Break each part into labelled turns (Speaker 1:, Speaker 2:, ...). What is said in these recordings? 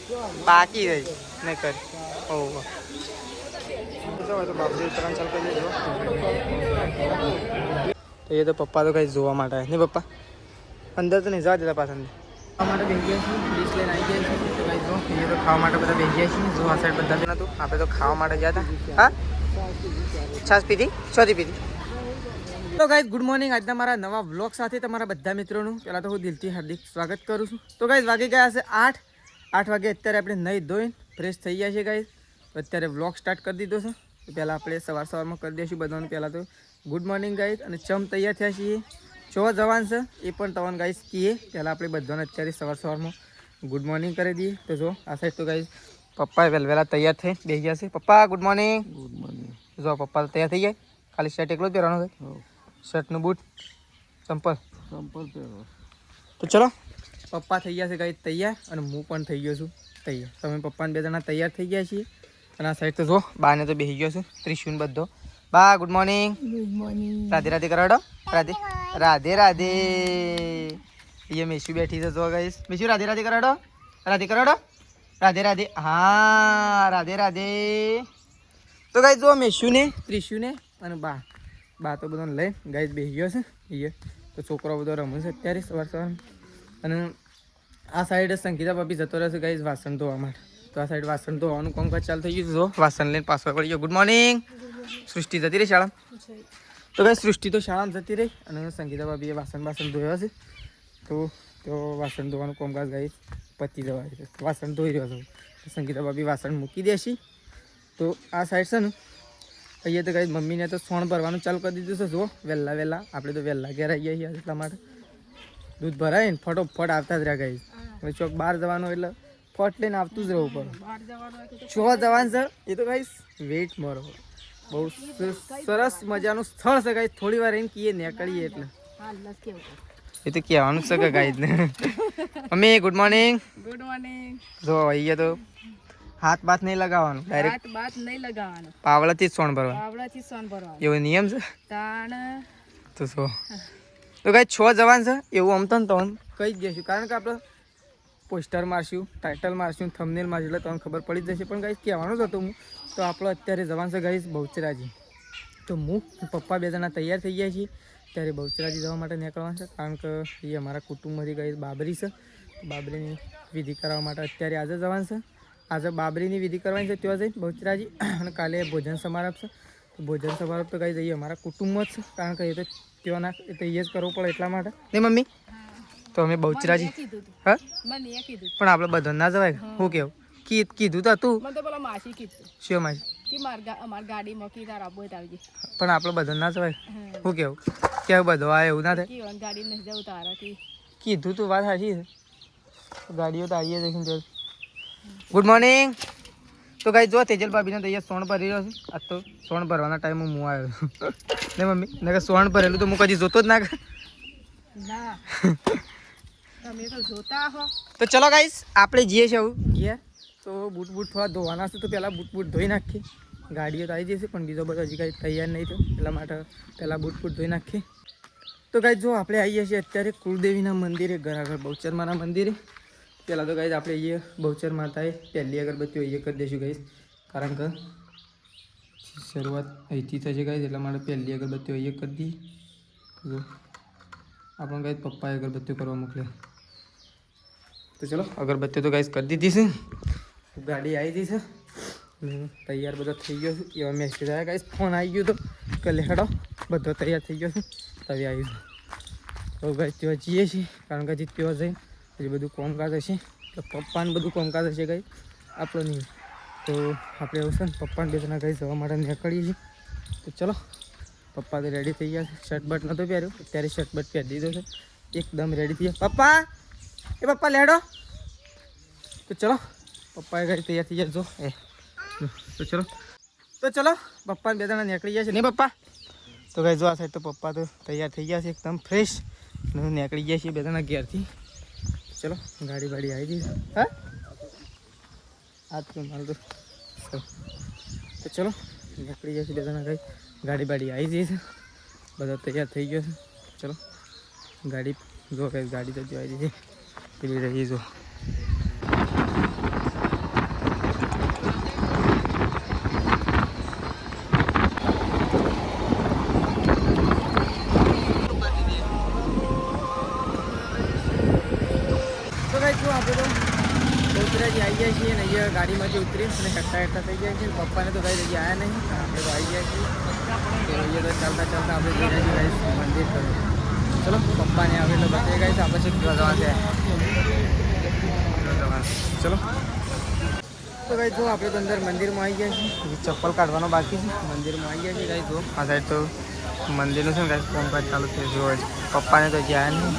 Speaker 1: બાકી રહી નહીં કરી ઓહો તો બાપજી ઉત્તરાયણ ચાલ કરી દેજો તો એ તો પપ્પા તો કંઈ જોવા માટે નહીં પપ્પા અંદર તો નહીં જવા દેતા પાછળ ખાવા માટે બેસી ગયા છીએ ડીશ લઈને આવી ગયા છીએ તો કંઈ જો એ તો ખાવા માટે બધા બેસી ગયા છીએ જો આ સાઈડ બધા નહોતું આપણે તો ખાવા માટે ગયા હતા હા છાસ પીધી છોથી પીધી તો ગાઈઝ ગુડ મોર્નિંગ આજના મારા નવા વ્લોગ સાથે તમારા બધા મિત્રોનું પહેલાં તો હું દિલથી હાર્દિક સ્વાગત કરું છું તો ગાઈઝ વાગી ગયા હશે 8 વાગે અત્યારે આપણે નહીં ધોઈને ફ્રેશ થઈ ગયા છે ગાઈઝ તો અત્યારે વ્લોગ સ્ટાર્ટ કરી દીધો છે તો પહેલાં આપણે સવારમાં કરી દઈશું બધાનું પહેલાં તો ગુડ મોર્નિંગ ગાઈઝ અને ચમ તૈયાર થયા છીએ ચો જવાન છે એ પણ તમને ગાઈઝ કહીએ પહેલાં આપણે બધાને અત્યારે સવારમાં ગુડ મોર્નિંગ કરી દઈએ તો જો આ સાઈડ તો ગાઈઝ પપ્પા વહેલા તૈયાર થઈ બેસી ગયા છે પપ્પા ગુડ મોર્નિંગ જો પપ્પા તો તૈયાર થઈ ગયા ખાલી શર્ટ એકલો જ પહેરવાનો છે શર્ટનું બૂટ ચંપલ પહેરો તો ચલો પપ્પા થઈ ગયા છે ગાઈઝ તૈયાર અને હું પણ થઈ ગયો છું તૈયાર તમે પપ્પાને બે જણા તૈયાર થઈ ગયા છીએ અને આ સાઈડ તો જો બાને તો બેસી ગયો છું ત્રિશુન બધો બા ગુડ મોર્નિંગ રાધે રાધે કરાડો રાધે રાધે એ મેશુ બેઠી છે જો ગાઈઝ મેશુ રાધે રાધે કરાડો રાધે રાધે હા રાધે રાધે તો ગાઈઝ જો મેશુને ત્રિશુને અને બા તો બધાને લઈ ગાઈઝ બેસી ગયો છે એ તો છોકરો બધો રમે છે અત્યારે સવાર અને આ સાઈડ સંગીતા ભાભી જતો રહેશે ગાઈઝ વાસણ ધોવા માટે તો આ સાઈડ વાસણ ધોવાનું કામકાજ ચાલુ થઈ ગયું જો વાસણ લઈને પાછળ પડી ગયો ગુડ મોર્નિંગ સૃષ્ટિ જતી રહી શાળામાં તો ભાઈ સૃષ્ટિ તો શાળામાં જતી રહી અને સંગીતા ભાભીએ વાસણ ધોયા છે તો વાસણ ધોવાનું કામકાજ ગાઈઝ પતી જવાય છે વાસણ ધોઈ રહ્યો છું સંગીતા ભાભી વાસણ મૂકી દેશે તો આ સાઈડ છે ને અહીંયા તો ગાઈઝ મમ્મીને તો સોણ ભરવાનું ચાલુ કરી દીધું છે જો વહેલા આપણે તો વહેલા ઘેર આવી ગયા છીએ એટલા માટે દૂધ ભરાય ને ફટોફટ આવતા જ રહ્યા ગાઈઝ હવે ચોક બહાર જવાનું એટલે ફટ લઈને આવતું જ રહેવું પડે છો જવાનું છે એ તો ગાઈઝ વેઇટ મારો બહુ સરસ મજાનું સ્થળ છે ગાઈઝ થોડી વાર એને કહીએ નીકળીએ એટલે એ તો કહેવાનું છે કે ગાઈઝ ને મમ્મી ગુડ મોર્નિંગ જો અહીંયા તો હાથ બાથ નહીં લગાવવાનું ડાયરેક્ટ પાવડાથી જ સોણ ભરવાનું એવો નિયમ છે તો શું તો ગાઈઝ 6 જવાન છે એવું આમ તો તમને કહી જ દઈશું કારણ કે આપણે પોસ્ટર મારશું ટાઇટલ મારશું થંબનેલ મારશું એટલે તમને ખબર પડી જશે પણ ગાઈઝ કહેવાનું જ હતું હું તો આપણો અત્યારે જવાન છે ગાઈઝ બહુચરાજી તો હું પપ્પા બે જણા તૈયાર થઈ ગયા છીએ ત્યારે બહુચરાજી જવા માટે નીકળવાનું છે કારણ કે એ અમારા કુટુંબમાંથી ગાઈઝ બાબરી છે બાબરીની વિધિ કરવા માટે અત્યારે આજે જવાન છે આજે બાબરીની વિધિ કરવાની છે ત્યાં જઈને બહુચરાજી અને કાલે ભોજન સમારંભ છે તો ભોજન સમારંભ તો ગાઈઝ અમારા કુટુંબ જ છે કારણ કે એ તો ત્યાંના એ તો એ જ કરવો પડે એટલા માટે નહીં મમ્મી તો અમે બહુચરાજી હા પણ આપણે બધા ના જવાય હું કેવું કીધું તો તું શું માસી પણ આપણે બધા ના જવાય હું કેવું બધો આ એવું ના થાય કીધું તું વાત સાચી છે ગાડીઓ તો આવીએ જઈશું ગુડ મોર્નિંગ તો ગાઈ જો તેજલ ભાભીને તો અહીંયા સોણ ભરી રહ્યો છે આજ તો સોણ ભરવાના ટાઈમ હું આવ્યો છું ને મમ્મી નકર સોણ ભરેલું તો હું કદી જોતો જ ના તો ચલો ગાઈસ આપણે જઈએ છીએ ઘેર તો બૂટ થોડા ધોવાના છે તો પહેલાં બૂટ ધોઈ નાખીએ ગાડીઓ તો આવી જશે પણ બીજો બધો હજી કાંઈ તૈયાર નહીં થયો એટલા માટે પહેલાં બૂટ ધોઈ નાખીએ તો ગાઈસ જો આપણે આવીએ છીએ અત્યારે કુળદેવીના મંદિરે ઘરાઘર બહુચરમાના મંદિરે પહેલાં તો ગાઈસ આપણે અહીંયા બહુચર માતાએ પહેલી અગરબત્તીઓ અહીંયા કરી દઈશું ગાઈસ કારણ કે શરૂઆત અહીંથી થશે ગાઈસ એટલા માટે પહેલી અગરબત્તીઓ અહીંયા કરી દઈએ જો આપણને ગાઈસ પપ્પાએ અગરબત્તીઓ કરવા મોકલ્યા તો ચલો અગરબત્તીઓ તો ગાઈસ કરી દીધી છે ગાડી આવી ગઈ છે તૈયાર બધો થઈ ગયો છે એવા મેસેજ આવ્યા ગાઈસ ફોન આવી ગયો તો કે લેડો બધો તૈયાર થઈ ગયો છે તવે આવી તો ગાઈસ ત્યાં જઈએ છીએ કારણ કે હજી ત્યાં જઈને હજી બધું કામકાજ હશે તો પપ્પાને બધું કામકાજ હશે ગાઈસ આપણો નહીં તો આપણે એવું છે ને પપ્પાને બે જણા ગાઈસ જવા માટે નીકળીએ છીએ તો ચલો પપ્પા તો રેડી થઈ ગયા છે શર્ટ બટ નહોતો પહેર્યો અત્યારે શર્ટ બટ પહેરી દીધો છે એકદમ રેડી થઈ ગયા પપ્પા લેડો તો ચલો પપ્પાએ ગાડી તૈયાર થઈ ગયા જો તો ચલો પપ્પાને બે જણા નીકળી ગયા છે નહીં પપ્પા તો ગાઈ જો આ સાઈડ તો પપ્પા તો તૈયાર થઈ ગયા છે એકદમ ફ્રેશ નીકળી ગયા છે બે જણા ઘેરથી ચલો ગાડી આવી ગઈ હા આજ તો મારું તો ચલો નીકળી ગયા છે બે જણા ગાડી આવી ગઈ છે બધા તૈયાર થઈ ગયો છે ચલો ગાડી જો કઈ ગાડી તો જો આવી છે પેલી રહી જો આપણે તો ઉતરાજી આવી જાય છીએ અને અહીંયા ગાડીમાંથી ઉતરી અને હેઠતા થઈ જાય છે. પપ્પાને તો કઈ જગ્યાએ આવ્યા નહીં, આપણે તો આવી જાય છીએ. તો અહીંયા તો ચાલતા ચાલતા આપણે જઈ રહ્યા છીએ મંદિર તરફ. ચલો પપ્પાને આવે એટલે બતાવી ગઈ આપણે છે જવા છે. ચલો તો ગાઈ જો આપણે તો અંદર મંદિરમાં આવી ગયા છીએ. ચપ્પલ કાઢવાનો બાકી છે. મંદિરમાં આવી ગયા છીએ ગાઈ જો. આ સાઈડ તો મંદિરનું છે ને ગાઈ કોમકાજ ચાલુ છે. જો પપ્પાને તો જ્યાં નહીં.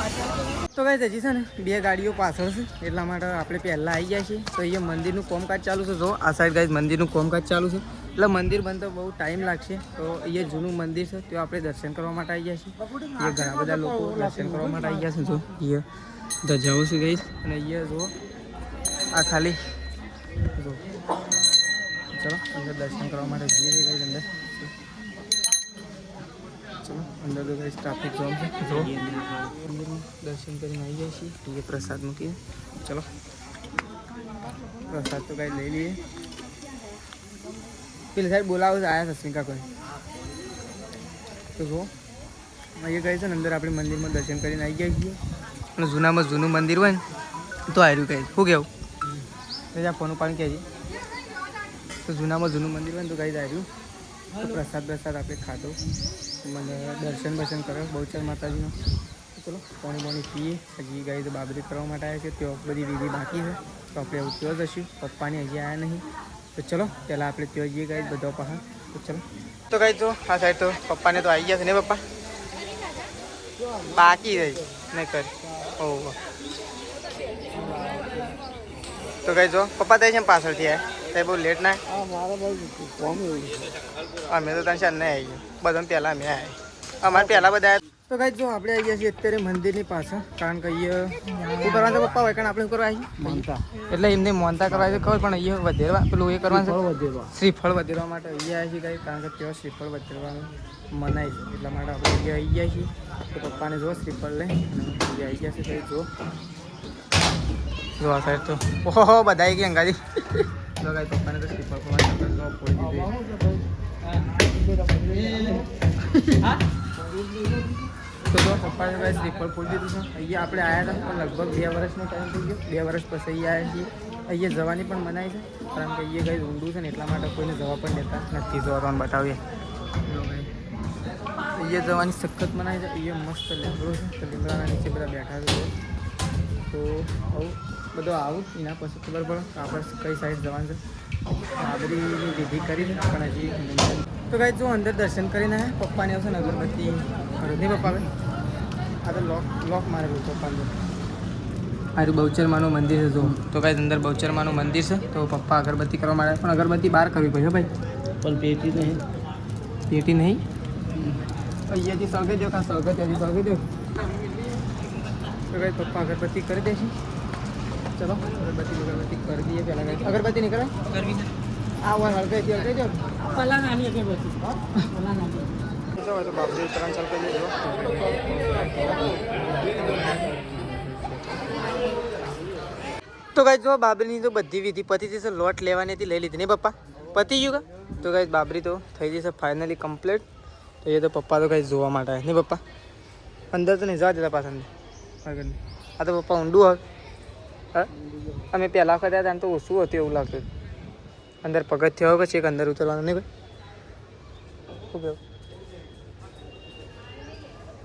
Speaker 1: તો ગાઈ હજી છે ને 2 ગાડીઓ પાછળ છે એટલા માટે આપણે પહેલાં આવી ગયા છીએ. તો અહીંયા મંદિરનું કોમકાજ ચાલુ છે. જો આ સાઈડ ગાઈ મંદિરનું કોમકાજ ચાલુ છે એટલે મંદિર બનતો બહુ ટાઈમ લાગશે. તો અહીંયા જૂનું મંદિર છે ત્યાં આપણે દર્શન કરવા માટે આવી ગયા છીએ. અહીંયા ઘણા બધા લોકો દર્શન કરવા માટે આવી ગયા છે. જો અહીંયા ધજાઓ છે ગઈ અને અહીંયા જો આ ખાલી જો ચલો અંદર દર્શન કરવા માટે જઈએ છીએ ગઈ અંદર. ચલો અંદર તો ગઈ ટ્રાફિક જામ છે. જો દર્શન કરીને આવી જાય છીએ. એ પ્રસાદ મૂકીએ. ચલો પ્રસાદ તો કાંઈ લઈ લઈએ. પેલી સાહેબ બોલાવો છે આવ્યા સસ્મિકા કોઈ તો જો અહીંયા ગઈ છે ને અંદર આપણે મંદિરમાં દર્શન કરીને આવી ગયા છીએ. અને જૂનામાં જૂનું મંદિર હોય ને તો આવ્યું કહે શું કહેવું ત્યાં ફોન ઉપાડી કહેજે. તો જૂનામાં જૂનું મંદિર હોય ને તો ગાઈ આવ્યું. તો પ્રસાદ આપણે ખાધો મને દર્શન કરે બહુચર માતાજીનો. ચલો પાણી પીએ. હજી ગાઈ તો બાબરી કરવા માટે આવ્યા છે. ત્યાં બધી વિધિ બાકી છે તો આપણે એવું ત્યાં જશું. પપ્પાની હજી આવ્યા નહીં તો ચલો પહેલાં આપણે ત્યાં જઈએ ગાઈ બધા પહાડ. તો ચલો તો ગાઈ તો આ સાઈડ તો પપ્પાને તો આવી ગયા છે ને પપ્પા બાકી રહી નહીં કરી. ઓહો તો ગાઈ જો પપ્પા થાય છે પાછળથી આવ્યા તે બહુ લેટ ના અમે તો ત્યાં નહીં આવી ગયા બધા પહેલાં અમે આવ્યા અમારે પહેલાં બધા તો ગાઈ જો આપણે આવી ગયા છીએ અત્યારે મંદિરની પાછળ. કારણ કે અહીંયા શું કરવાનું છે પપ્પા હોય કારણ આપણે શું કરવા આવીએ માનતા એટલે એમને માનતા કરવા છે ખબર પણ અહીંયા વધેરવા પેલું એ કરવાનું છે શ્રીફળ વધેરવા માટે અહીંયા આવી છીએ ગાઈ. કારણ કે ત્યાં શ્રીફળ વધેરવાનું મનાય છે એટલા માટે આપણે અહીંયા આવી ગયા છીએ. તો પપ્પાને જો શ્રીફળ લે અને અહીંયા આવી ગયા છે જો જો આ સાઈડ તો ઓહો બધા કે અંગાજી તો ગાઈ પપ્પાને તો શ્રીફળ ફોડી તો જો પપ્પાને ગાઈ શ્રીફળ ફોડી દીધું છે. અહીંયા આપણે આવ્યા હતા પણ લગભગ 2 વર્ષનો ટાઈમ થઈ ગયો. 2 વર્ષ પછી અહીંયા આવ્યા છીએ. અહીંયા જવાની પણ મનાય છે કારણ કે અહીંયા ગાઈ ઊંડું છે ને એટલા માટે કોઈને જવા પણ દેતા નથી. જોવા તમને બતાવીએ અહીંયા જવાની સખત મનાય છે. અહીંયા મસ્ત લીમડો છે તો લીમડાના નીચે બધા બેઠા છે. તો આવું બધું આવું એના પછી ખબર પડે કે આપણે કઈ સાઈડ જવાનું છે. બાબરીની વિધિ કરી પણ હજી તો ગાઈ જો અંદર દર્શન કરીને પપ્પાને આવશે ને અગરબત્તી નહીં પપ્પા આ તો લોક મારેલું પપ્પાને. મારું બહુચરમાનું મંદિર છે જો. તો ગાઈ અંદર બહુચરમાનું મંદિર છે તો પપ્પા અગરબત્તી કરવા માટે પણ અગરબત્તી બહાર કરવી પડશે ભાઈ. પણ પેટી નહીં અહીંયાથી સળગાઈ દો કાં ત્યાંથી સળગાઈ દો. તો ગાઈ પપ્પા અગરબત્તી કરી દેશે. ચલો અગરબત્તી કરી દઈએ પહેલાં ગાઈ. અગરબત્તી નહીં કરાય કરવી આ વાર હળગાઈ દો પહેલાં નાની અગરબત્તી તો બાપરી ઉત્તરાયણ ચાલુ કરી દેજો. તો ગાઈ જો બાબરીની તો બધી વિધિ પતી જશે. લોટ લેવાની હતી લઈ લીધી નહીં પપ્પા પતી ગયું કા. તો ગાઈ બાબરી તો થઈ જશે ફાઇનલી કમ્પ્લીટ. તો એ તો પપ્પા તો ગાઈ જોવા માટે આવ્યા નહીં પપ્પા અંદર તો નહીં જવા દેતા પાછળ. આ તો પપ્પા ઊંડું હોય હા અમે પહેલાં વખત આવ્યા તો ઓછું હતું એવું લાગતું. અંદર પગથિયાં હોય પછી એક અંદર ઉતરવાનું નહીં ભાઈ શું કહેવું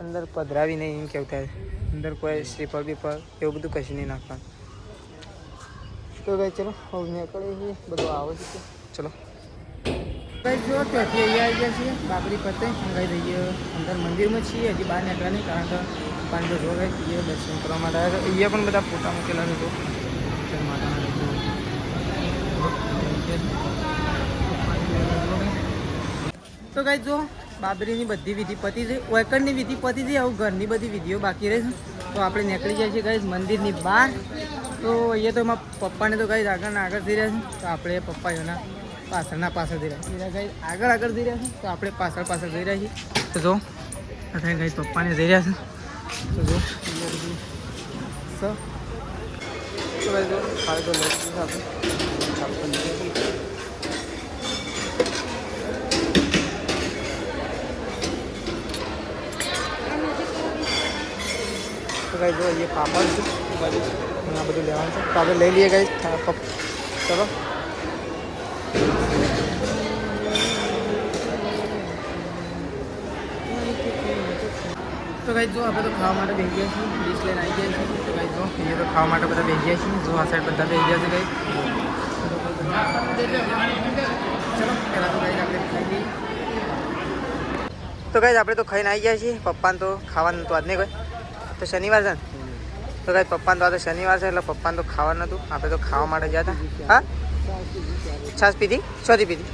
Speaker 1: અંદર પધરાવી નહીં એમ કેવું થાય. અંદર કોઈ શ્રીફળ બીફળ એવું બધું કશું નહીં નાખવાનું. તો ગાઈ ચલો હવે નીકળીએ છીએ બધું આવે છે. ચલો ગાઈ જો ત્યાંથી અહીંયા આવી ગયા છીએ બાબરી પતે ગાઈ જઈએ અંદર મંદિરમાં છીએ. હજી બહાર નીકળ્યા નહીં કારણ કે પાંડો જો ગાઈ અહીંયા દર્શન કરવા માટે આવ્યા. અહીંયા પણ બધા ફોટા મૂકેલા છે. જો માતાના તો ગાઈ જો બાબરીની બધી વિધિ પતી છે. ઓયકડની વિધિ પતી છે. આવું ઘરની બધી વિધિઓ બાકી રહે છે. તો આપણે નીકળી જાય છીએ ગાઈ મંદિરની બહાર. તો અહીંયા તો એમાં પપ્પાને તો ગાઈ આગળ જઈ રહ્યા છે. તો આપણે પપ્પા એના પાછળ જઈ રહ્યા છીએ. ગાઈ આગળ જઈ રહ્યા છે તો આપણે પાછળ જઈ રહ્યા છીએ. તો જો અત્યારે ગાઈ પપ્પાને જઈ રહ્યા છે. તો જો તો ગાઈ જો સારું તો લઈ આપણે तो गाइस जो ये पापड़ આ બધું લેવાનું છે તો આપણે લઈ લઈએ ગાઈસ. ચલો તો ગાઈસ જો આપણે તો ખાવા માટે બેસી ગયા છીએ, ડીશ લઈને આવી ગયા છીએ. તો ગાઈસ જો અહીંયા તો ખાવા માટે બધા બેસી ગયા છીએ. જો આ સાઈડ બધા બેસી ગયા છે ગાઈસ. ચલો પહેલાં તો ગાઈસ આપણે ખાઈ લઈએ. તો ગાઈસ આપણે તો ખાઈને આવી ગયા છીએ. પપ્પાને તો ખાવાનું નહોતું આજ નહીં કોઈ, તો શનિવાર છે ને. તો ગાઈસ પપ્પાને તો આજે શનિવાર છે એટલે પપ્પાને તો ખાવાનું નહોતું. આપણે તો ખાવા માટે ગયા હતા. હા છાશ પીધી? છોથી પીધી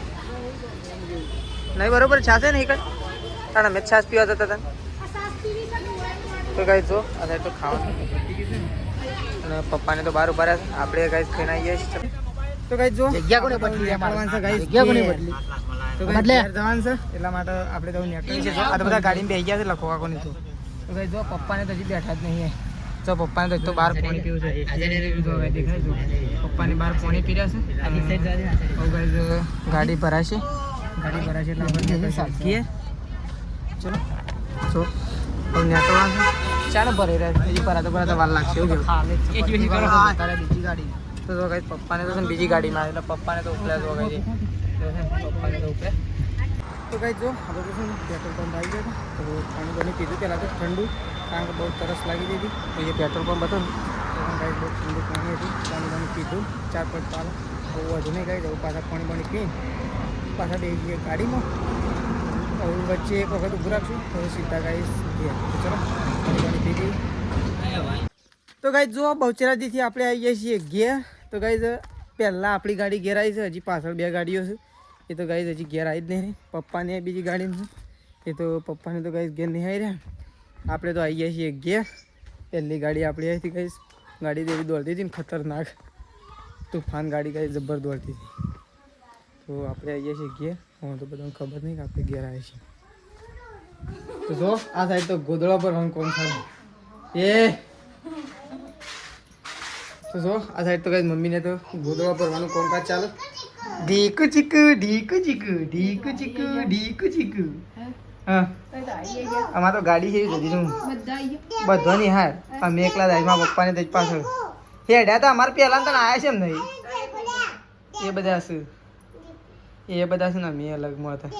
Speaker 1: નહીં? બરોબર છાશ છે ને એ કઈ તાણા મેં છાશ પીવા જતા હતા. તો ગાઈસ જો આ સાઈડ તો ખાવાનું અને પપ્પાને તો બહાર ઉભા રહ્યા છે. આપણે ગાઈસ ખાઈને આવી ગયા છીએ. તો ગાઈસ જો જગ્યા કોને બદલી જવાનું છે ગાઈસ, જગ્યા કોને બદલી તો ગાઈસ ઘેર જવાનું છે એટલા માટે આપણે તો નીકળી છે. આ તો બધા ગાડીમાં બેસી ગયા છે લખો કાકોની. તો ગાઈસ જો પપ્પાને તો હજી બેઠા જ નહીં. જો પપ્પાને તો બહાર પાણી પીવું છે. દેખાય જો પપ્પાની બહાર પાણી પી રહ્યા છે. ગાડી ભરાશે એટલે આપણે સાચીએ. ચલો જો હવે નેટવા છે. ચાલો ભરાઈ રહ્યા છે. હજી ભરાતા વાર લાગશે એવું બીજી ગાડી. તો જો ગાઈસ પપ્પાને તો છે ને બીજી ગાડીમાં એટલે પપ્પાને તો ઉપડ્યા જો ગાઈસ પપ્પાને તો ઉપડ્યા. તો ગાઈસ જો આપણે તો છે ને પેટ્રોલ પંપ આવી ગયો તો પાણી બની પીધું પહેલાં તો ઠંડુ, કારણ કે બહુ તરસ લાગી હતી. તો એ પેટ્રોલ પંપ હતો ને તો ગાઈસ બહુ ઠંડુ પાણી હતું. પાણી પીધું 4-5 પાલો. બહુ વધુ નહીં ગાઈસ. હવે પાછા પાણી પીને પાછા બે જઈએ ગાડીમાં. હવે વચ્ચે એક વખત ઊભું રાખશું તો સીધા ગાઈસ ગયા. તો ચલો પાણી પીધી. તો ગાઈસ જો બહુચરાજીથી આપણે આવી ગયા છીએ ઘેર. તો ગાઈસ પહેલાં આપણી ગાડી ઘેર આવી છે, હજી પાછળ બે ગાડીઓ છે. એ તો ગાઈસ હજી ઘેર આવી જ નહીં રહી. પપ્પાને બીજી ગાડીમાં છે એ તો પપ્પાને તો ગાઈસ ઘેર નહીં આવી રહ્યા. આપણે તો આવી ગયા છીએ ઘેર. પહેલી ગાડી આપણી આવી હતી ગાઈસ. ગાડી તો એવી દોડતી હતી ને ખતરનાક તુફાન ગાડી ગાઈસ જબ્બર દોડતી હતી. તો આપણે આવી ગયા છીએ ઘેર. હું તો બધાને ખબર નહીં કે આપણે ઘેર આવ્યા છીએ. તો જો આ સાઈડ તો ગોદડા પર કોણ થાય એ. તો જો આ સાઈડ તો ગાઈસ મમ્મીને તો ગોદડા ભરવાનું કામકાજ ચાલુ. ઢીકુ ચીકુ ઢીકુ ચીકુ ઢીકુ ચીકુ ઢીકુ ચીકુ. હા આમાં તો ગાડી છે જતી હું બધાની. હા અમે એકલા જાય મારા પપ્પાને જ પાછળ હેડ્યા હતા. અમારે પહેલાં તો આવ્યા છે એમ નહીં એ બધા છે ને. અમે અલગમાં હતા.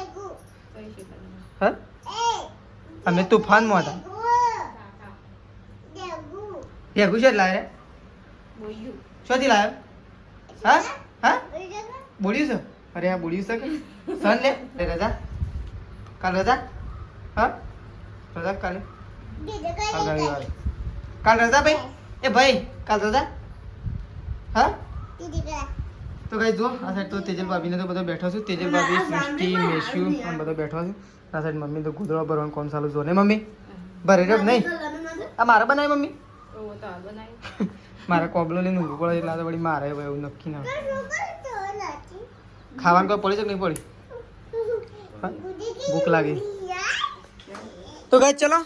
Speaker 1: હા અમે તુફાનમાં હતા. ભેગું છે લાવે શોથી લાવ્યો? હા હા બોલ્યું છે. અરે હા બોલ્યું છે કે સન લે રજા કાલ રજા. હા રજા કાલે કાલ રજા ભાઈ. એ ભાઈ કાલ રજા. હા તો ગાઈસ જો આ સાઈડ તો તેજલ ભાભીને તો બધો બેઠો છું. તેજલ ભાભી સૃષ્ટિ મેશ્યુ પણ બધો બેઠો છે. આ સાઈડ મમ્મી તો ગોદડો ભરવાનું કોણ ચાલુ જો ને મમ્મી ભરે રબ નહીં. આ મારે બનાવી મમ્મી મારે કોબલો લઈને ઊંઘું પડે એટલે વળી મારે એવું નક્કી ના ખાવાનું કોઈ પડી છે કે નહીં પડી? ભૂખ લાગી. તો ગાઈસ ચલો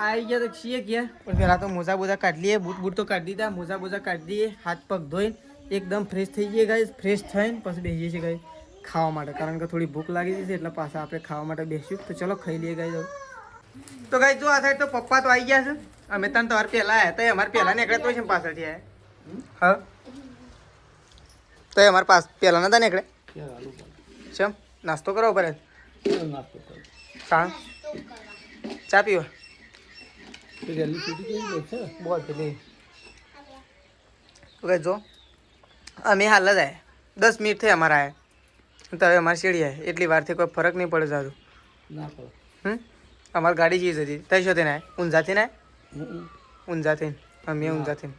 Speaker 1: આવી ગયા તો છીએ ગયા. પણ પહેલાં તો મોજા બોજા કાઢી લઈએ. બૂટ તો કાઢી દીધા. મોજા બોજા કાઢી દઈએ. હાથ પગ ધોઈને એકદમ ફ્રેશ થઈ જઈએ ગાઈસ. ફ્રેશ થઈને પછી બેસીએ છીએ ગાઈસ ખાવા માટે, કારણ કે થોડી ભૂખ લાગી છે એટલે પાછા આપણે ખાવા માટે બેસીશું. તો ચલો ખાઈ લઈએ ગાઈસ. તો ગાઈસ જો આ સાઈડ તો પપ્પા તો આવી ગયા છે. અમે તને તો પહેલાં આવ્યા હતા. અમારે પહેલાં નીકળ્યા તો છે પાછળથી આવ્યા. હા તો અમારે પાસ પહેલાં નતા નીકળે. ચમ નાસ્તો કરો પડે. ચા પીવો બોલ પેલી. તો જો અમે હાલ જ આવ્યા. 10 મિનિટ થઈ અમારા આવ્યા તો હવે અમારે શેડી આવે. એટલી વારથી કોઈ ફરક નહીં પડે સારું. અમારી ગાડી ચીજ હતી તઈ શોધી ને ઊંઝાથી ને ઊંઝાથી અમે ઊંઝાથી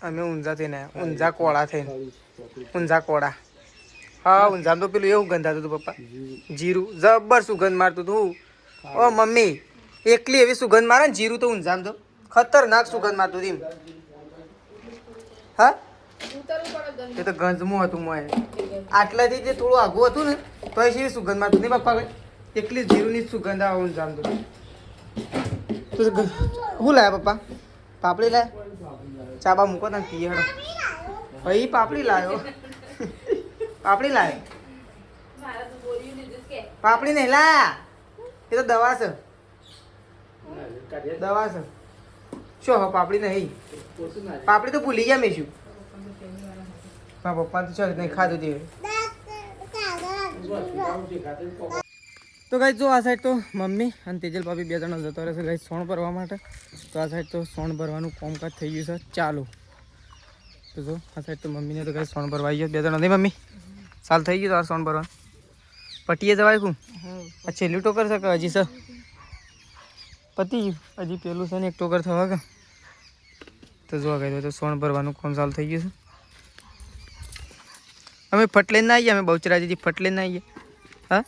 Speaker 1: અમે ઊંઝાથી ને ઊંઝા કોળા થઈને ઊંઝા કોળા. હા ઊંઝામાં તો પેલું એવું ગંધાતું હતું પપ્પા જીરું જબ્બર સુગંધ મારતું હતું. ઓ મમ્મી એકલી એવી સુગંધ મારે ને જીરું તો ઊંઝામાં તો ખતરનાક સુગંધ મારતું હતું. હા એ તો ગંજમું હતું મોય. આટલાથી જે થોડું આઘું હતું ને તો એ શી સુગંધ મારતું નહીં પપ્પા ભાઈ. એકલી જીરુંની જ સુગંધ આવે ઊંઝામાં તો. શું લાયા પપ્પા? પાપડી લાયા? ચાબા મૂકો તને પીએ હડો. ભાઈ પાપડી લાવ્યો. પાપડી લાવ્યો. પાપડી નહીં લાયા. એ તો દવા છે. દવા છે. ચો હવે પાપડી નહીં, પાપડી તો ભૂલી ગયા મેં શું. મારા પપ્પા તો ચાલ નહીં ખાધું તે. તો ગાઈસ જો આ સાઈડ તો મમ્મી અને તેજલ ભાભી 2 જણા જતો રહેશે ગાઈસ સોણ ભરવા માટે. તો આ સાઈડ તો સોણ ભરવાનું કામકાજ થઈ ગયું છે ચાલુ. તો જો આ સાઈડ તો મમ્મીને તો ગાઈસ સોણ ભરવા આવી ગયો 2 જણા નહીં મમ્મી સાલ થઈ ગયું તાર સોણ ભરવા પટીએ જવાય કું આ છેલ્લું ટોકર છે કે હજી સર પતી ગયું હજી પેલું છે ને એક ટોકર થવા કે. તો જોવા ગયું તો સોણ ભરવાનું કામ ચાલુ થઈ ગયું છે. અમે ફટ લઈને ના આવીએ, અમે બહુચરાજીથી ફટ લઈને આવીએ. હા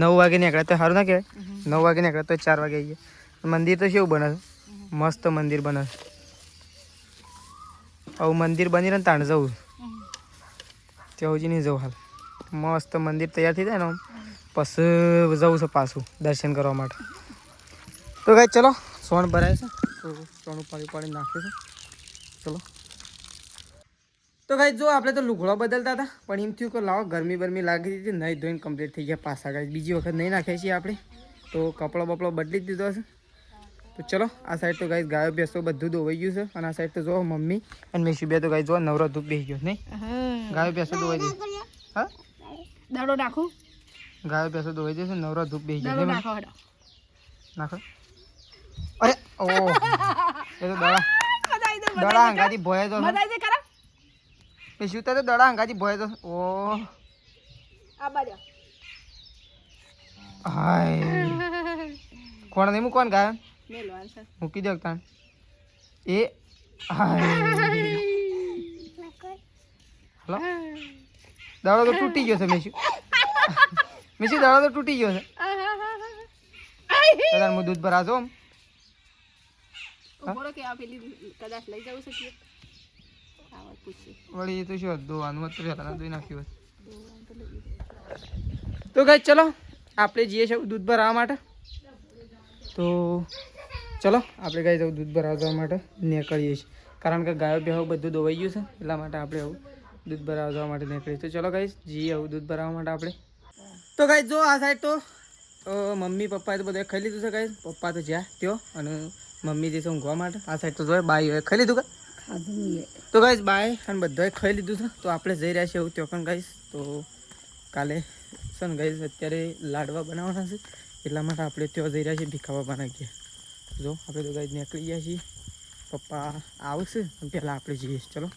Speaker 1: 9 વાગે નીકળ્યા તો સારું ના કહેવાય. 9 વાગે નીકળ્યા તો 4 વાગે આવીએ. મંદિર તો કેવું બને છે, મસ્ત મંદિર બને છે. આવું મંદિર બની રહે ને તાણ જવું ત્યાં હજી નહીં જવું. હાલ મસ્ત મંદિર તૈયાર થઈ જાય ને પછી જવું છે પાછું દર્શન કરવા માટે. તો ગાઈસ ચલો સોણ ભરાય છે તો સોનું પાણી નાખે છે. ચલો તો ગાઈસ જો આપણે તો લુગડો બદલતા હતા પણ એમ થયું કે લાવો ગરમી બરમી લાગી હતી નહીં ધોઈને કમ્પ્લીટ થઈ ગયા પાછા. ગાઈસ બીજી વખત નહીં નાખીએ છીએ આપણે તો કપડો બપડો બદલી જ દીધો છે. તો ચલો આ સાઈડ તો ગાઈસ ગાયો ભેંસો બધું ધોવાઈ ગયું છે અને આ સાઈડ તો જો મમ્મી અને મેશી બે તો ગાઈસ જો નવરો ધૂપ બેસી ગયો નહીં ગાયો ભેંસો ધોવાઈ દે. હા
Speaker 2: દાડો નાખું
Speaker 1: ગાયો ભેંસો ધોવાઈ દેશે નવરો ધૂપ બેસી ગયો નાખો. અરે ઓ એ તો દડા અંગાથી ભોય તો શું તો દડા અંગાથી ભોય તો ઓ હાય કોણ નહીં મૂકવાનું ગાય મૂકી દે તાણ એ હાય હલો દાડો તો તૂટી ગયો છે મેશુ દાડો તો તૂટી ગયો છે. હું દૂધ ભરાજો આમ વળી તો શું ધોવાનું ધોઈ નાખ્યું. તો ગાઈસ ચલો આપણે જઈએ છીએ દૂધ ભરાવા માટે. તો ચલો આપણે ગાય જવું દૂધ ભરાવા જવા માટે નીકળીએ છીએ કારણ કે ગાયો બેહો બધું ધોવાઈ ગયું છે એટલા માટે આપણે આવું દૂધ ભરાવા જવા માટે નીકળીએ. તો ચલો ગાઈસ જઈએ આવું દૂધ ભરાવા માટે આપણે. તો ગાઈસ જો આ સાઈડ તો મમ્મી પપ્પાએ તો બધા ખાઈ લીધું છે ગાઈસ. પપ્પા તો જ્યાં ત્યો અને મમ્મી જે છે ઊંઘવા માટે. આ સાઈડ તો જોઈએ બાઈ ખાઈ લીધું કે તો ગાઈસ બાય અને બધાએ ખાઈ લીધું છે. તો આપણે જઈ રહ્યા છીએ એવું ત્યાં પણ ગાઈસ. તો કાલે છે ને ગાઈસ અત્યારે લાડવા બનાવવાના છે એટલા માટે આપણે ત્યાં જઈ રહ્યા છીએ ભીખા બાપાના ઘેર. જો આપણે તો ગાઈસ નીકળી ગયા છીએ. પપ્પા આવશે અને પહેલાં આપણે જઈએ. ચલો